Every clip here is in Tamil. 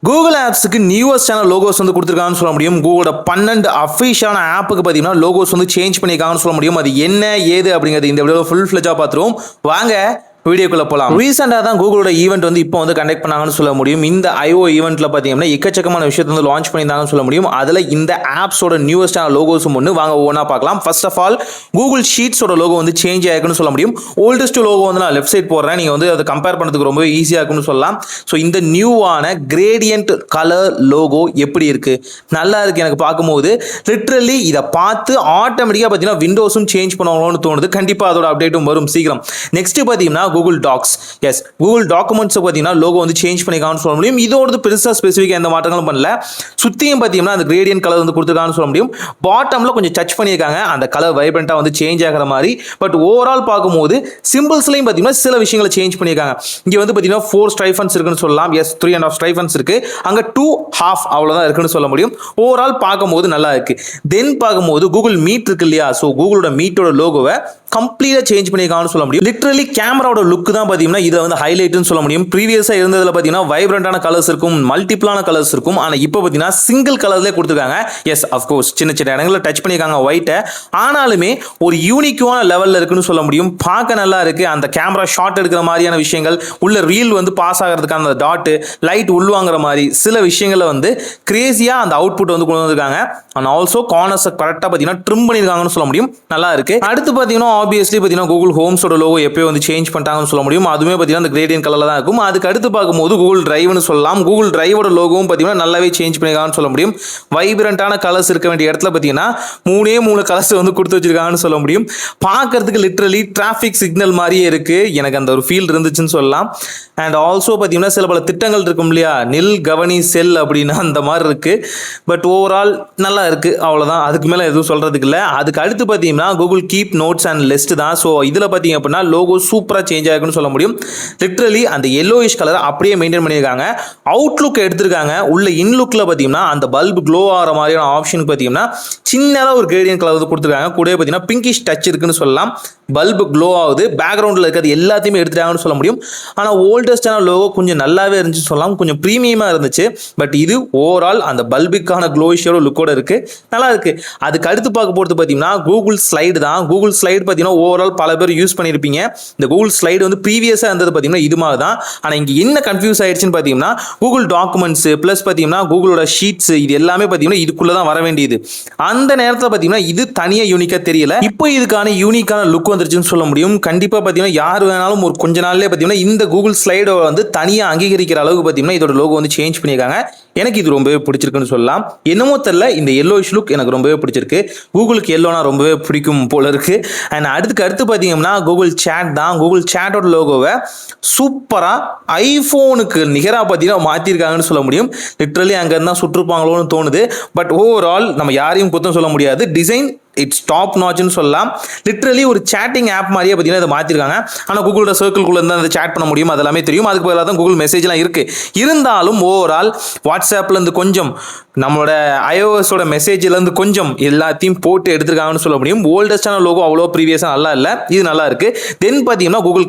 கூகுள் ஆப்ஸுக்கு நியூவஸ்டான லோகோஸ் வந்து கொடுத்துருக்காங்கன்னு சொல்ல முடியும். கூகுளோட 12 அஃபிஷியலான ஆப்புக்கு பார்த்தீங்கன்னா லோகோஸ் வந்து சேஞ்ச் பண்ணியிருக்காங்கன்னு சொல்ல முடியும். அது என்ன ஏது அப்படிங்கிறது இந்த வீடியோ ஃபுல் ஃபிளெஜாக பார்த்துருவோம். வாங்க வீடியோக்குள்ள போலாம். ரீசெண்டாக தான் கூகுளோட ஈவெண்ட் வந்து இப்போ வந்து கண்டக்ட் பண்ணாங்கன்னு சொல்ல முடியும். இந்த ஐஓ ஈவெண்ட்ல பார்த்தீங்கன்னா எக்கச்சக்கமான விஷயத்தை வந்து லான்ச் பண்ணியிருந்தாங்கன்னு சொல்ல முடியும். அதில் இந்த ஆப்ஸோட நியூவஸ்டான லோகோஸும் ஒன்று வாங்க ஒவ்வொன்றா பார்க்கலாம். ஃபர்ஸ்ட் ஆஃப் ஆல் கூகுள் ஷீட்ஸோட லோகோ வந்து சேஞ்ச் ஆயிருக்குன்னு சொல்ல முடியும். ஓல்டஸ்ட் லோகோ வந்து நான் லெஃப்ட் சைட் போடுறேன். நீங்கள் வந்து அதை கம்பேர் பண்ணுறதுக்கு ரொம்ப ஈஸியாக இருக்குன்னு சொல்லலாம். ஸோ இந்த நியூவான கிரேடியன்ட் கலர் லோகோ எப்படி இருக்கு? நல்லா இருக்கு எனக்கு பார்க்கும்போது. லிட்ரலி இதை பார்த்து ஆட்டோமேட்டிக்காக பார்த்தீங்கன்னா விண்டோஸும் சேஞ்ச் பண்ணுவாங்களோன்னு தோணுது. கண்டிப்பாக அதோட அப்டேட்டும் வரும் சீக்கிரம். நெக்ஸ்ட் பார்த்தீங்கன்னா Google Docs. Yes, Google documents பார்த்தீங்கன்னா லோகோ வந்து சேஞ்ச் பண்ணிருக்காங்கன்னு சொல்ல முடியும். இதோட பெருசாக ஸ்பெசிஃபிக்காக எந்த மாற்றங்களும் பண்ணல. சுத்தியும் பார்த்தீங்கன்னா அந்த கிரேடியன்ட் கலர் வந்து கொடுத்துருக்காங்கன்னு சொல்ல முடியும். பாட்டம்ல கொஞ்சம் டச் பண்ணியிருக்காங்க, அந்த கலர் வைப்ரண்டா வந்து சேஞ்ச் ஆகிற மாதிரி. பட் ஓவரால் பார்க்கும்போது சிம்பிள்ஸ்லையும் பார்த்தீங்கன்னா சில விஷயங்களை சேஞ்ச் பண்ணியிருக்காங்க. இங்கே வந்து பார்த்தீங்கன்னா 4 ஸ்ட்ரைஃபன்ஸ் இருக்குன்னு சொல்லலாம். எஸ், 3.5 ஸ்ட்ரைஃபன்ஸ் இருக்கு. அங்கே 2.5 அவ்வளோதான் இருக்குன்னு சொல்ல முடியும். ஓவரால் பார்க்கும்போது நல்லா இருக்கு. தென் பார்க்கும்போது கூகுள் மீட் இருக்கு இல்லையா? ஸோ கூகுளோட மீட்டோட லோகோவை கம்ப்ளீட்டாக சேஞ்ச் பண்ணியிருக்காங்கன்னு சொல்ல முடியும். லிட்ரலி கேமராவோட லுக் தான் பார்த்தீங்கன்னா இதை வந்து ஹைலைட்னு சொல்ல முடியும். ப்ரீவியஸாக இருந்ததில் பார்த்தீங்கன்னா வைப்ரண்டான கலர்ஸ் இருக்கும், மல்டிபிளான கலர்ஸ் இருக்கும். ஆனால் இப்போ பார்த்தீங்கன்னா சிங்கிள் கலர்லேயே கொடுத்துருக்காங்க. எஸ், அஃப்கோர்ஸ் சின்ன சின்ன இடங்களில் டச் பண்ணியிருக்காங்க ஒயிட்டை. ஆனாலுமே ஒரு யூனிக்கான லெவலில் இருக்குன்னு சொல்ல முடியும். பார்க்க நல்லா இருக்கு. அந்த கேமரா ஷாட் எடுக்கிற மாதிரியான விஷயங்கள், உள்ள ரீல் வந்து பாஸ் ஆகிறதுக்கான அந்த டாட்டு, லைட் உள்வாங்கிற மாதிரி சில விஷயங்களை வந்து கிரேசியாக அந்த அவுட்புட் வந்து கொண்டு வந்திருக்காங்க. அண்ட் ஆல்சோ கார்னர்ஸை கரெக்டாக பார்த்தீங்கன்னா ட்ரிம் பண்ணியிருக்காங்கன்னு சொல்ல முடியும். நல்லா இருக்கு. அடுத்து பார்த்தீங்கன்னா ஆப்வியஸ்லி பார்த்தீங்கன்னா கூகுள் ஹோம்ஸோட லோகோ எப்போ வந்து சேஞ்ச் பண்ணிட்டாங்கன்னு சொல்ல முடியும். அதுவுமே பார்த்தீங்கன்னா அந்த கிரேடியன்ட் கலர்ல தான் இருக்கும். அதுக்கு அடுத்து பார்க்கும்போது கூகுள் டிரைவ்னு சொல்லலாம். கூகுள் டிரைவோட லோகோவும் பார்த்தீங்கன்னா நல்லாவே சேஞ்ச் பண்ணிருக்காங்கன்னு சொல்ல முடியும். வைப்ரண்டான கலர்ஸ் இருக்க வேண்டிய இடத்துல பார்த்தீங்கன்னா 3 கலர்ஸ் வந்து கொடுத்து வச்சிருக்காங்கன்னு சொல்ல முடியும். பார்க்கறதுக்கு லிட்ரலி டிராஃபிக் சிக்னல் மாதிரியே இருக்கு. எனக்கு அந்த ஒரு ஃபீல் இருந்துச்சுன்னு சொல்லலாம். அண்ட் ஆல்சோ பார்த்தீங்கன்னா சில பல திட்டங்கள் இருக்கும் இல்லையா, நில் கவனி செல் அப்படின்னா அந்த மாதிரி இருக்கு. பட் ஓவரால் நல்லா இருக்கு, அவ்வளோதான். அதுக்கு மேலே எதுவும் சொல்றதுக்கு இல்லை. அதுக்கு அடுத்து பார்த்தீங்கன்னா Google keep notes and list தான். ஸோ இதில் பார்த்தீங்க அப்படின்னா லோகோ சூப்பராக சேஞ்ச் ஆகிருக்குன்னு சொல்ல முடியும். லிட்ரலி அந்த yellowish கலரை அப்படியே மெயின்டைன் பண்ணியிருக்காங்க. அவுட்லுக் எடுத்திருக்காங்க. உள்ள இன்லுக்கில் பார்த்தீங்கன்னா அந்த பல்ப் க்ளோ ஆகிற மாதிரியான ஆப்ஷன் பார்த்தீங்கன்னா சின்னதாக ஒரு கிரேடியன்ட் கலர் வந்து கொடுத்துருக்காங்க. கூட பார்த்தீங்கன்னா பிங்கிஷ் டச் இருக்குன்னு சொல்லலாம். பல்ப் க்ளோ ஆகுது. பேக்ரவுண்டில் இருக்கிறது எல்லாத்தையுமே எடுத்துட்டாங்கன்னு சொல்ல முடியும். ஆனால் ஓல்டஸ்டான லோகோ கொஞ்சம் நல்லாவே இருந்துச்சு சொல்லலாம். கொஞ்சம் ப்ரீமியமாக இருந்துச்சு. பட் இது ஓவரால் அந்த பல்புக்கான க்ளோயிஷோட லுக்கோட இருக்கு. நல்லா இருக்கு. அதுக்கு அடுத்து பார்க்க போகிறது பார்த்தீங்கன்னா கூகுள் ஸ்லைடு தான். கூகுள் ஸ்லைடு பார்த்தீங்கன்னா ஓவரால் பல பேர் யூஸ் பண்ணியிருப்பீங்க. இந்த கூகுள் ஸ்லைடு வந்து ப்ரீவியஸாக இருந்தது பார்த்தீங்கன்னா இது மாதிரி தான். ஆனால் இங்கே என்ன கன்ஃபியூஸ் ஆயிடுச்சுன்னு பார்த்தீங்கன்னா கூகுள் டாக்குமெண்ட்ஸ் ப்ளஸ் பார்த்தீங்கன்னா கூகுளோட ஷீட்ஸ் இது எல்லாமே பார்த்தீங்கன்னா இதுக்குள்ள தான் வர வேண்டியது. அந்த நேரத்தில் பார்த்தீங்கன்னா இது தனியாக யூனிக்காக தெரியல. இப்போ இதுக்கான யூனிக்கான லுக் வந்துருச்சுன்னு சொல்ல முடியும். கண்டிப்பாக பார்த்தீங்கன்னா யார் வேணாலும் ஒரு கொஞ்ச நாள்லேயே பார்த்தீங்கன்னா இந்த கூகுள் ஸ்லைடை வந்து தனியாக அங்கீகரிக்கிற அளவுக்கு பார்த்தீங்கன்னா இதோட லோகோ வந்து சேஞ்ச் பண்ணியிருக்காங்க. எனக்கு இது ரொம்பவே பிடிச்சிருக்குன்னு சொல்லலாம். என்னமோ தெரியல, இந்த yellowish லுக் எனக்கு ரொம்பவே பிடிச்சிருக்கு. கூகுளுக்கு எல்லோனா ரொம்பவே பிடிக்கும் போல இருக்கு. அண்ட் அடுத்து பார்த்தீங்கன்னா கூகுள் சேட் தான். கூகுள் சேட்டோட லோகோவை சூப்பராக ஐஃபோனுக்கு நிகராக பார்த்தீங்கன்னா மாற்றிருக்காங்கன்னு சொல்ல முடியும். லிட்ரலி அங்கே இருந்தால் சுற்றுப்பாங்களோன்னு தோணுது. பட் ஓவரால் நம்ம யாரையும் குத்தம் சொல்ல முடியாது. டிசைன் இட்ஸ் டாப் நாட்ச்னு சொல்லலாம். லிட்ரலி ஒரு சேட்டிங் ஆப் மாதிரியே பார்த்தீங்கன்னா இதை மாற்றிருக்காங்க. ஆனால் கூகுளோட சர்க்கிள்குள்ளே இருந்தால் அதை சேட் பண்ண முடியும், அது எல்லாமே தெரியும். அதுக்கு பதிலாக தான் கூகுள் மெசேஜ்லாம் இருக்குது. இருந்தாலும் ஓவரால் வாட்ஸ்அப்லேருந்து கொஞ்சம் நம்மளோட iOS-ஓட மெசேஜ்லேருந்து கொஞ்சம் எல்லாத்தையும் போட்டு எடுத்துருக்காங்கன்னு சொல்ல முடியும். ஓல்டஸ்டான லோகோ அவ்வளோ ப்ரீவியஸாக நல்லா இல்லை, இது நல்லா இருக்குது. தென் பார்த்தீங்கன்னா கூகுள்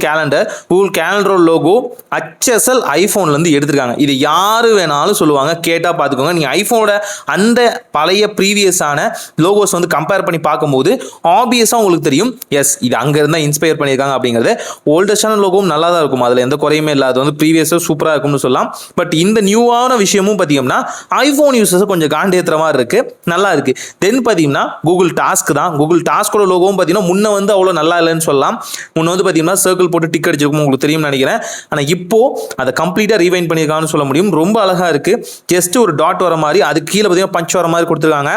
கேலண்டரோட லோகோ HSL ஐஃபோன்லேருந்து எடுத்திருக்காங்க. இது யார் வேணாலும் சொல்லுவாங்க, கேட்டால் பார்த்துக்கோங்க. நீங்கள் ஐஃபோனோட அந்த பழைய ப்ரீவியஸான லோகோஸ் வந்து கம்பேர் பண்ணி பார்க்கும்போது ஆப்வியஸாக உங்களுக்கு தெரியும். எஸ், இது அங்கே இருந்தால் இன்ஸ்பயர் பண்ணியிருக்காங்க அப்படிங்கிறது. ஓல்டஸ்டான லோகோவும் நல்லா தான் இருக்கும், அதில் எந்த குறையுமே இல்லை. அது வந்து ப்ரீவியஸாக சூப்பராக இருக்கும்னு சொல்லலாம். பட் இந்த நியூவான விஷயமும் பார்த்தீங்கன்னா ஐஃபோன் யூசர்ஸ் கொஞ்சம் காண்டேத்துற மாதிரி இருக்கு, நல்லா இருக்கு. தென் பார்த்தீங்கன்னா கூகுள் டாஸ்க் தான். கூகுள் டாஸ்கோட லோகோவும் பார்த்தீங்கன்னா முன்ன வந்து அவ்வளோ நல்லா இல்லைன்னு சொல்லலாம். முன்ன வந்து பார்த்தீங்கன்னா சர்க்கிள் போட்டு டிக் அடிச்சிருக்கும், உங்களுக்கு தெரியும்னு நினைக்கிறேன். ஆனால் இப்போ அதை கம்ப்ளீட்டாக ரீவைண்ட் பண்ணியிருக்காங்கன்னு சொல்ல முடியும். ரொம்ப அழகா இருக்கு. ஜஸ்ட் ஒரு டாட் வர மாதிரி, அதுக்கு கீழே பார்த்தீங்கன்னா பஞ்ச் வர மாதிரி கொடுத்துருக்காங்க.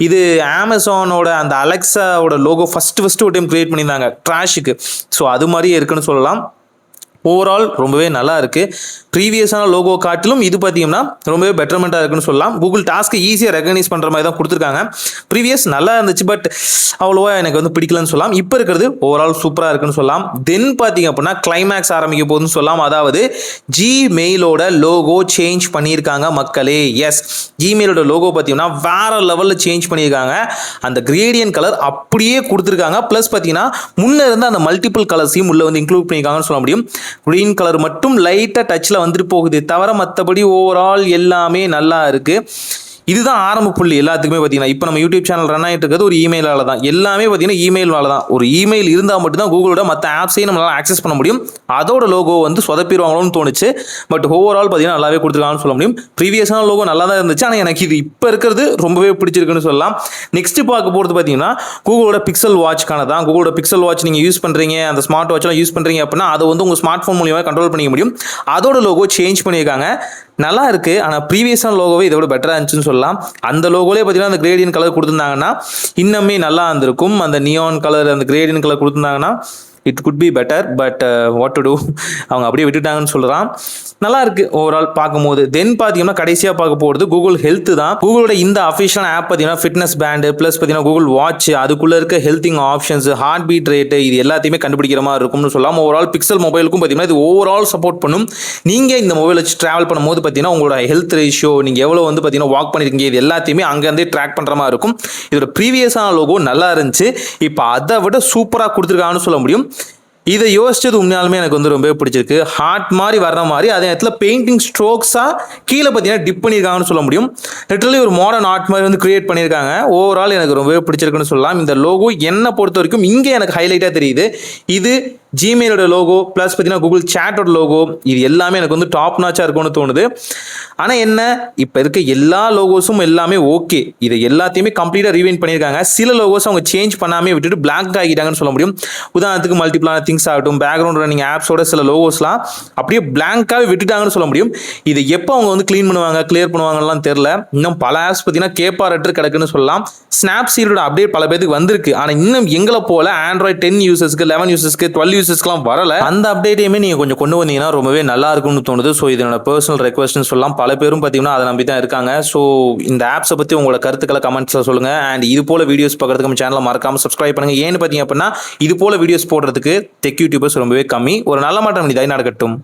இது அமேசானோட அந்த அலெக்ஸாவோட லோகோ ஃபர்ஸ்ட் ஒரு டைம் கிரியேட் பண்ணியிருந்தாங்க ட்ராஷுக்கு. ஸோ அது மாதிரியே இருக்குன்னு சொல்லலாம். ஓவரால் ரொம்பவே நல்லா இருக்கு. ப்ரீவியஸான லோகோ காட்டிலும் இது பார்த்தீங்கன்னா ரொம்பவே பெட்டர்மெண்ட்டாக இருக்குன்னு சொல்லலாம். கூகுள் டாஸ்க்கு ஈஸியாக ரெகனைஸ் பண்ணுற மாதிரி தான் கொடுத்துருக்காங்க. ப்ரீவியஸ் நல்லா இருந்துச்சு, பட் அவ்வளோவா எனக்கு வந்து பிடிக்கலன்னு சொல்லலாம். இப்போ இருக்கிறது ஓவரால் சூப்பராக இருக்குன்னு சொல்லலாம். தென் பார்த்தீங்க அப்படின்னா கிளைமேக்ஸ் ஆரம்பிக்க போகுதுன்னு சொல்லலாம். அதாவது ஜிமெயிலோட லோகோ சேஞ்ச் பண்ணியிருக்காங்க மக்களே. எஸ், ஜிமெயிலோட லோகோ பார்த்தீங்கன்னா வேற லெவலில் சேஞ்ச் பண்ணியிருக்காங்க. அந்த கிரேடியன்ட் கலர் அப்படியே கொடுத்துருக்காங்க. ப்ளஸ் பார்த்தீங்கன்னா முன்ன இருந்த அந்த மல்டிபிள் கலர்ஸையும் உள்ள வந்து இன்க்ளூட் பண்ணியிருக்காங்கன்னு சொல்ல முடியும். க்ரீன் கலர் மட்டும் லைட்டாக டச்சில் வந்துட்டு போகுது தவிர மற்றபடி ஓவரால் எல்லாமே நல்லா இருக்குது. இதுதான் ஆரம்ப புள்ளி எல்லாத்துக்குமே பார்த்தீங்கன்னா. இப்போ நம்ம யூடியூப் சேனல் ரன் ஆகிட்டு இருக்கிறது ஒரு இமெயிலால தான். எல்லாமே பார்த்தீங்கன்னா இமெயிலால தான். ஒரு இமெயில் இருந்தால் மட்டும்தான் கூகுளோட மற்ற ஆப்ஸையும் நம்மளால் ஆக்சஸ் பண்ண முடியும். அதோட லோகோ வந்து சொதப்பிடுவாங்களோன்னு தோணுச்சு. பட் ஓவரால் பார்த்தீங்கன்னா நல்லாவே கொடுத்துருக்காங்கன்னு சொல்ல முடியும். ப்ரீவியஸான லோகோ நல்லா தான் இருந்துச்சு. ஆனால் எனக்கு இது இப்போ இருக்கிறது ரொம்பவே பிடிச்சிருக்குன்னு சொல்லலாம். நெக்ஸ்ட் பார்க்க போகிறது பார்த்தீங்கன்னா கூகுளோட பிக்சல் வாட்ச்க்கான தான். கூகுளோட பிக்சல் வாட்ச் நீங்கள் யூஸ் பண்ணுறீங்க, அந்த ஸ்மார்ட் வாட்ச்லாம் யூஸ் பண்ணுறீங்க அப்படின்னா அதை வந்து உங்கள் ஸ்மார்ட் ஃபோன் மூலியமாக கண்ட்ரோல் பண்ணிக்க முடியும். அதோட லோகோ சேஞ்ச் பண்ணியிருக்காங்க. நல்லா இருக்கு. ஆனால் ப்ரீவியஸான லோகோவே இதை விட பெட்டராக இருந்துச்சுன்னு சொல்லலாம். அந்த லோகோலே பார்த்தீங்கன்னா அந்த கிரேடியன் கலர் கொடுத்துருந்தாங்கன்னா இன்னுமே நல்லா இருந்திருக்கும். அந்த நியான் கலர் அந்த கிரேடியன் கலர் கொடுத்துருந்தாங்கன்னா it could be better. But what to do, அவங்க அப்படியே விட்டுட்டாங்கன்னு சொல்கிறான். நல்லா இருக்கு ஓவரால் பார்க்கும்போது. தென் பார்த்தீங்கன்னா கடைசியாக பார்க்க போகிறது கூகுள் ஹெல்த் தான். கூகுளோட இந்த அஃபிஷியல் ஆப் பார்த்தீங்கன்னா ஃபிட்னஸ் பேண்டு ப்ளஸ் பார்த்தீங்கன்னா கூகுள் வாட்ச், அதுக்குள்ளே இருக்க ஹெல்த்திங் ஆப்ஷன்ஸ், ஹார்ட் பீட் ரேட்டு, இது எல்லாத்தையுமே கண்டுபிடிக்கிற மாதிரி இருக்கும்னு சொல்லலாம். ஓவரால் பிக்சல் மொபைலுக்கும் பார்த்தீங்கன்னா இது ஓவரால் சப்போர்ட் பண்ணும். நீங்கள் இந்த மொபைல் வச்சு ட்ராவல் பண்ணும்போது பார்த்தீங்கன்னா உங்களோட ஹெல்த் ரேஷியோ, நீங்கள் எவ்வளோ வந்து பார்த்தீங்கன்னா வாக் பண்ணியிருக்கீங்க, இது எல்லாத்தையுமே அங்கேருந்தே ட்ராக் பண்ணுற மாதிரி இருக்கும். இதோட ப்ரீவியஸான லோகோ நல்லா இருந்துச்சு. இப்போ அதை விட சூப்பராக கொடுத்துருக்காங்கன்னு சொல்ல முடியும். இதை யோசிச்சது உண்மையாலுமே எனக்கு வந்து ரொம்பவே பிடிச்சிருக்கு. ஹார்ட் மாதிரி வர்ற மாதிரி அதே நேரத்தில் பெயிண்டிங் ஸ்ட்ரோக்ஸாக கீழே பார்த்தீங்கன்னா டிப் பண்ணியிருக்காங்கன்னு சொல்ல முடியும். லிட்டரலி ஒரு மாடர்ன் ஆர்ட் மாதிரி வந்து கிரியேட் பண்ணியிருக்காங்க. ஓவரால் எனக்கு ரொம்பவே பிடிச்சிருக்குன்னு சொல்லலாம். இந்த லோகோ என்னை பொறுத்த வரைக்கும் இங்கே எனக்கு ஹைலைட்டாக தெரியுது. இது ஜிமெயிலோட லோகோ ப்ளஸ் பார்த்தீங்கன்னா கூகுள் சேட்டோட லோகோ, இது எல்லாமே எனக்கு வந்து டாப் நாச்சாக இருக்கும்னு தோணுது. ஆனால் என்ன, இப்போ இருக்க எல்லா லோகோஸும் எல்லாமே ஓகே. இதை எல்லாத்தையுமே கம்ப்ளீட்டாக ரீவைண்ட் பண்ணியிருக்காங்க. சில லோகோஸ் அவங்க சேஞ்ச் பண்ணாமே விட்டுட்டு பிளாங்க் ஆகிட்டாங்கன்னு சொல்ல முடியும். உதாரணத்துக்கு மல்டிபிளான திங்ஸ் ஆகட்டும், பேக்ரவுண்ட் ரன்னிங் ஆப்ஸோட சில லோகோஸ்லாம் அப்படியே பிளாங்காகவே விட்டுட்டாங்கன்னு சொல்ல முடியும். இதை எப்போ அவங்க வந்து க்ளீன் பண்ணுவாங்க, கிளியர் பண்ணுவாங்கலாம் தெரில. இன்னும் பல ஆப்ஸ் பார்த்தீங்கன்னா கேப்பாரட்டு கிடக்குன்னு சொல்லலாம். ஸ்னாப்சீடோட அப்டேட் பல பேருக்கு வந்திருக்கு. ஆனால் இன்னும் எங்களை போல ஆண்ட்ராய்ட் 10 யூசர்ஸ்க்கு, 11 யூசர்ஸ்க்கு, 12 யூசர்ஸ்க்குலாம் வரல. அந்த அப்டேட்டையுமே நீங்கள் கொஞ்சம் கொண்டு வந்தீங்கன்னா ரொம்பவே நல்லா இருக்கும்னு தோணுது. ஸோ இது என்னோட பர்சனல் ரெக்வஸ்ட்னு சொல்லலாம். பல பேரும் பார்த்தீங்கன்னா அதை நம்பி தான் இருக்காங்க. ஸோ இந்த ஆப்ஸை பற்றி உங்களோட கருத்துக்களை கமெண்ட்ஸில் சொல்லுங்கள். அண்ட் இது போல வீடியோஸ் பார்க்குறதுக்கு நம்ம சேனலை மறக்காமல் சப்ஸ்கிரைப் பண்ணுங்கள். ஏன்னு பார்த்தீங்க அப்படின்னா இது போல வீடியோஸ் போடுறதுக்கு டெக் யூடியூபர்ஸ் ரொம்பவே கம்மி. ஒரு நல்ல மாற்றம் இதாய் நடக்கட்டும்.